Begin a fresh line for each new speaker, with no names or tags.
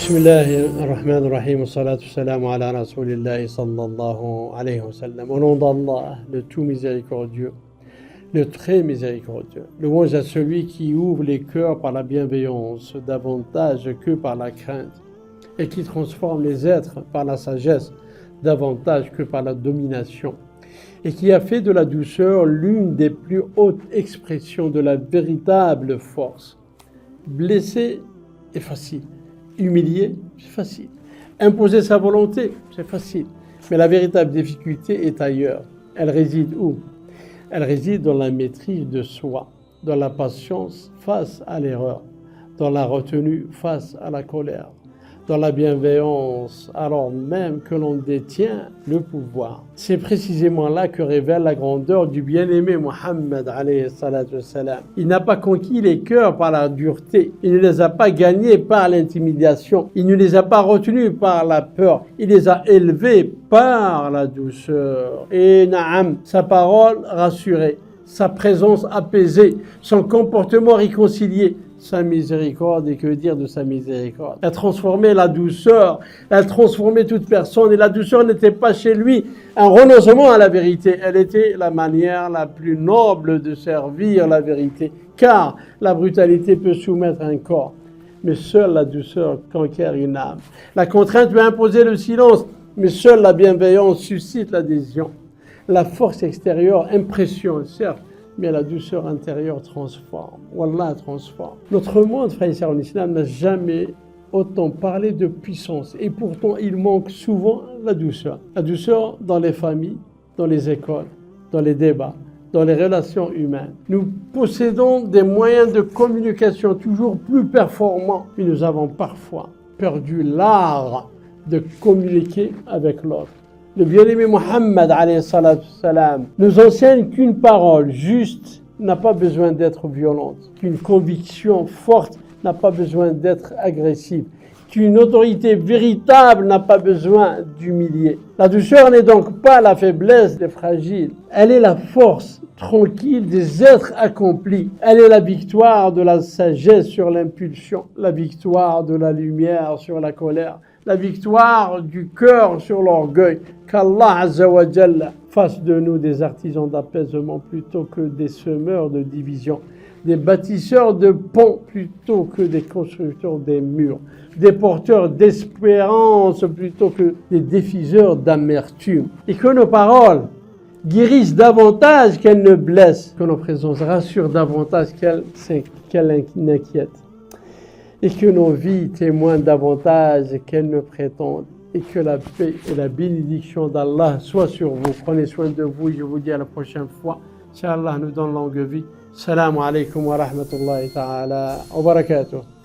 بسم الله الرحمن الرحيم والصلاة والسلام على رسول الله صلى الله alayhi wa sallam. Au nom d'Allah, le tout miséricordieux, le très miséricordieux. Louange à celui qui ouvre les cœurs par la bienveillance davantage que par la crainte et qui transforme les êtres par la sagesse davantage que par la domination et qui a fait de la douceur l'une des plus hautes expressions de la véritable force. Blesser est facile. Humilier, c'est facile. Imposer sa volonté, c'est facile. Mais la véritable difficulté est ailleurs. Elle réside où? Elle réside dans la maîtrise de soi, dans la patience face à l'erreur, dans la retenue face à la colère, dans la bienveillance alors même que l'on détient le pouvoir. C'est précisément là que révèle la grandeur du bien-aimé Mohammed alayhi salatu wassalam. Il n'a pas conquis les cœurs par la dureté, il ne les a pas gagnés par l'intimidation, il ne les a pas retenus par la peur, il les a élevés par la douceur. Et naam, sa parole rassurée, sa présence apaisée, son comportement réconcilié, sa miséricorde, et que dire de sa miséricorde? Elle a transformé la douceur, elle a transformé toute personne, et la douceur n'était pas chez lui un renoncement à la vérité, elle était la manière la plus noble de servir la vérité, car la brutalité peut soumettre un corps, mais seule la douceur conquiert une âme. La contrainte peut imposer le silence, mais seule la bienveillance suscite l'adhésion. La force extérieure impressionne, certes, mais la douceur intérieure transforme. Wallah transforme. Notre monde, frères et sœurs en islam, n'a jamais autant parlé de puissance. Et pourtant, il manque souvent la douceur. La douceur dans les familles, dans les écoles, dans les débats, dans les relations humaines. Nous possédons des moyens de communication toujours plus performants, mais nous avons parfois perdu l'art de communiquer avec l'autre. Le bien-aimé Mohammed alayhi salatu wassalam nous enseigne qu'une parole juste n'a pas besoin d'être violente, qu'une conviction forte n'a pas besoin d'être agressive, qu'une autorité véritable n'a pas besoin d'humilier. La douceur n'est donc pas la faiblesse des fragiles, elle est la force tranquille des êtres accomplis. Elle est la victoire de la sagesse sur l'impulsion, la victoire de la lumière sur la colère, la victoire du cœur sur l'orgueil. Qu'Allah Azza wa Jalla fasse de nous des artisans d'apaisement plutôt que des semeurs de division, des bâtisseurs de ponts plutôt que des constructeurs des murs, des porteurs d'espérance plutôt que des diffuseurs d'amertume. Et que nos paroles guérissent davantage qu'elles ne blessent, que nos présences rassurent davantage qu'elles n'inquiètent, et que nos vies témoignent davantage qu'elles ne prétendent, et que la paix et la bénédiction d'Allah soient sur vous. Prenez soin de vous et je vous dis à la prochaine fois. Inch'Allah nous donne longue vie. Salam alaikum wa rahmatullahi ta'ala wa barakatuh.